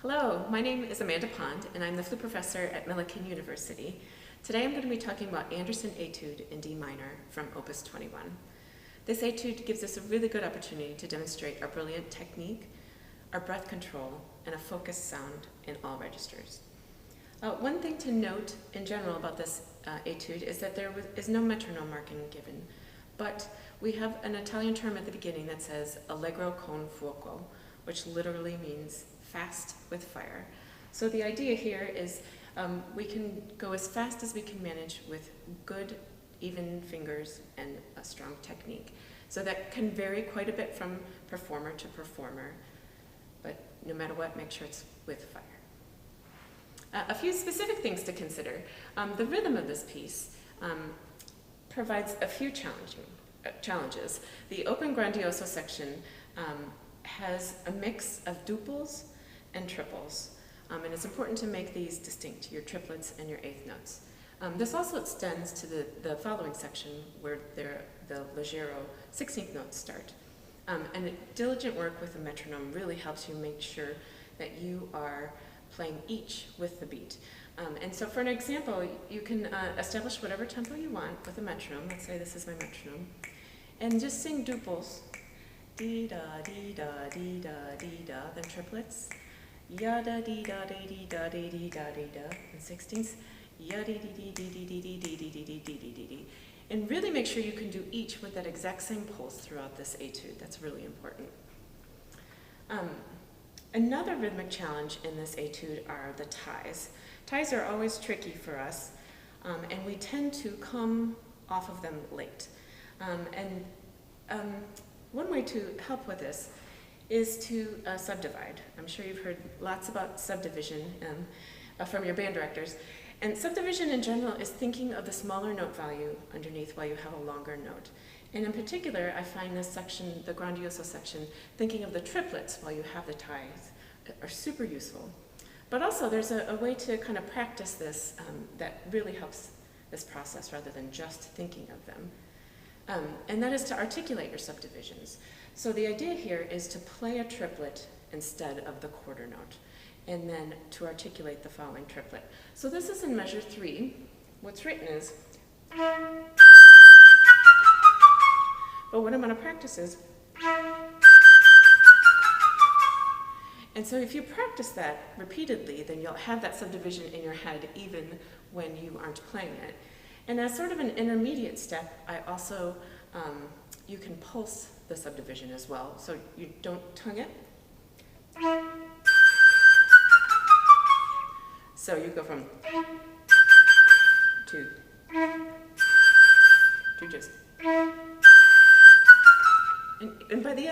Hello, my name is Amanda Pond, and I'm the Flute Professor at Millikin University. Today I'm going to be talking about Anderson Etude in D minor from Opus 21. This etude gives us a really good opportunity to demonstrate our brilliant technique, our breath control, and a focused sound in all registers. One thing to note in general about this etude is that there is no metronome marking given, but we have an Italian term at the beginning that says Allegro con fuoco, which literally means fast with fire. So the idea here is we can go as fast as we can manage with good, even fingers and a strong technique. So that can vary quite a bit from performer to performer, but no matter what, make sure it's with fire. A few specific things to consider. The rhythm of this piece provides a few challenges. The open grandioso section has a mix of duples and triples, and it's important to make these distinct, your triplets and your eighth notes. This also extends to the following section where the Allegro 16th notes start. And diligent work with a metronome really helps you make sure that you are playing each with the beat. And so for an example, you can establish whatever tempo you want with a metronome. Let's say this is my metronome. And just sing duples. Dee-da, dee-da, dee-da, dee-da, then triplets. Ya-da, dee-da, dee-da, dee-da, dee-da, and 16ths. Ya-dee-dee-dee-dee-dee-dee-dee-dee-dee-dee-dee. And really make sure you can do each with that exact same pulse throughout this etude. That's really important. Another rhythmic challenge in this etude are the ties. Ties are always tricky for us, and we tend to come off of them late. One way to help with this is to subdivide. I'm sure you've heard lots about subdivision from your band directors. And subdivision in general is thinking of the smaller note value underneath while you have a longer note. And in particular, I find this section, the grandioso section, thinking of the triplets while you have the ties are super useful. But also there's a way to kind of practice this that really helps this process rather than just thinking of them. And that is to articulate your subdivisions. So the idea here is to play a triplet instead of the quarter note, and then to articulate the following triplet. So this is in measure 3. What's written is, but what I'm going to practice is, and so if you practice that repeatedly, then you'll have that subdivision in your head even when you aren't playing it. And as sort of an intermediate step, I also, you can pulse the subdivision as well. So you don't tongue it. So you go from to just. And by the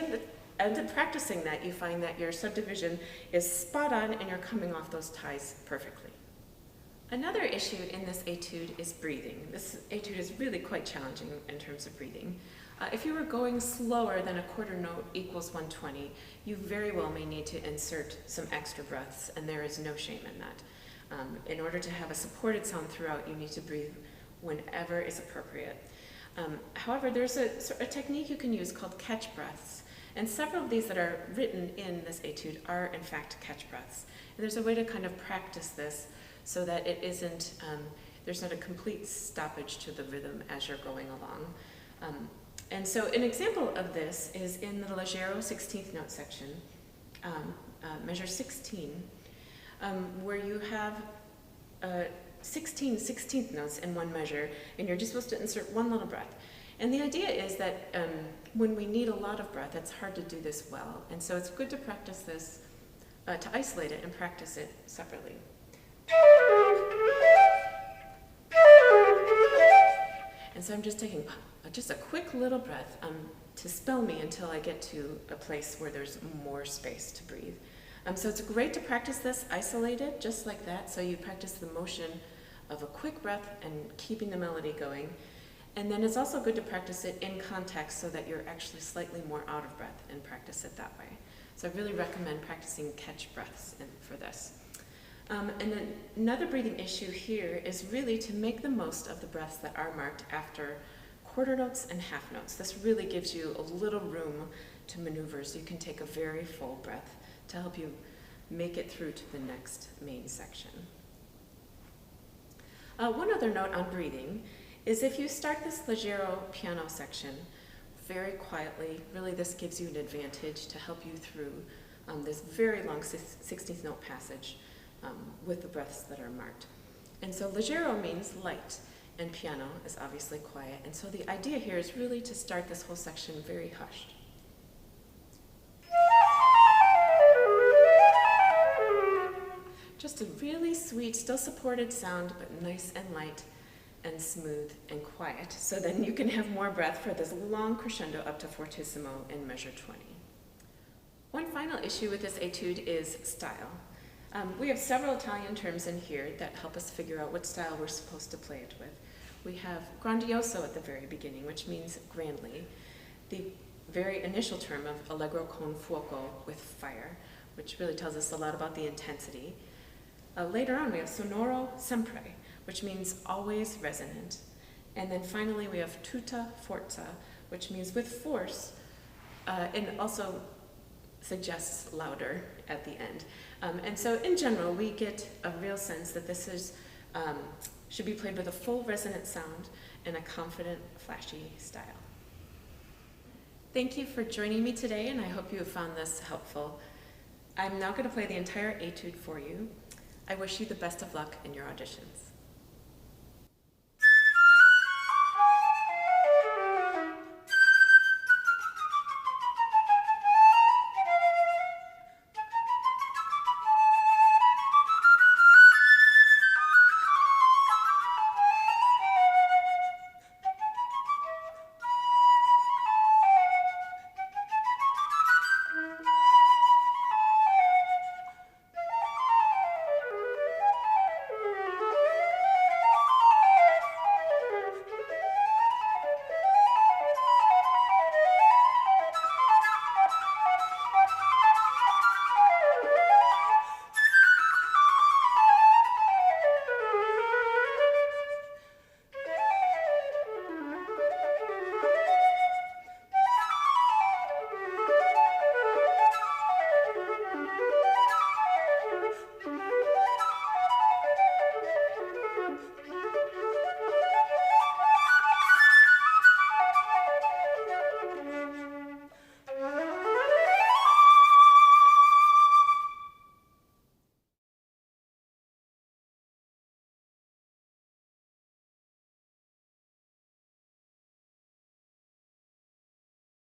end of practicing that, you find that your subdivision is spot on and you're coming off those ties perfectly. Another issue in this etude is breathing. This etude is really quite challenging in terms of breathing. If you were going slower than a quarter note equals 120, you very well may need to insert some extra breaths, and there is no shame in that. In order to have a supported sound throughout, you need to breathe whenever is appropriate. However, there's a technique you can use called catch breaths, and several of these that are written in this etude are in fact catch breaths. And there's a way to kind of practice this so that it isn't, there's not a complete stoppage to the rhythm as you're going along. And so an example of this is in the Allegro 16th note section, measure 16, where you have 16 16th notes in one measure, and you're just supposed to insert one little breath. And the idea is that when we need a lot of breath, it's hard to do this well. And so it's good to practice this, to isolate it and practice it separately. And so I'm just taking just a quick little breath to spell me until I get to a place where there's more space to breathe. So it's great to practice this isolated, just like that, so you practice the motion of a quick breath and keeping the melody going. And then it's also good to practice it in context so that you're actually slightly more out of breath and practice it that way. So I really recommend practicing catch breaths for this. And then another breathing issue here is really to make the most of the breaths that are marked after quarter notes and half notes. This really gives you a little room to maneuver, so you can take a very full breath to help you make it through to the next main section. One other note on breathing is if you start this Allegro piano section very quietly, really this gives you an advantage to help you through this very long 16th note passage with the breaths that are marked. And so Allegro means light, and piano is obviously quiet. And so the idea here is really to start this whole section very hushed. Just a really sweet, still supported sound, but nice and light and smooth and quiet. So then you can have more breath for this long crescendo up to fortissimo in measure 20. One final issue with this etude is style. We have several Italian terms in here that help us figure out what style we're supposed to play it with. We have grandioso at the very beginning, which means grandly. The very initial term of Allegro con fuoco, with fire, which really tells us a lot about the intensity. Later on, we have sonoro sempre, which means always resonant. And then finally, we have tutta forza, which means with force, and also suggests louder at the end. And so in general, we get a real sense that this is, should be played with a full resonant sound and a confident, flashy style. Thank you for joining me today, and I hope you have found this helpful. I'm now going to play the entire etude for you. I wish you the best of luck in your auditions.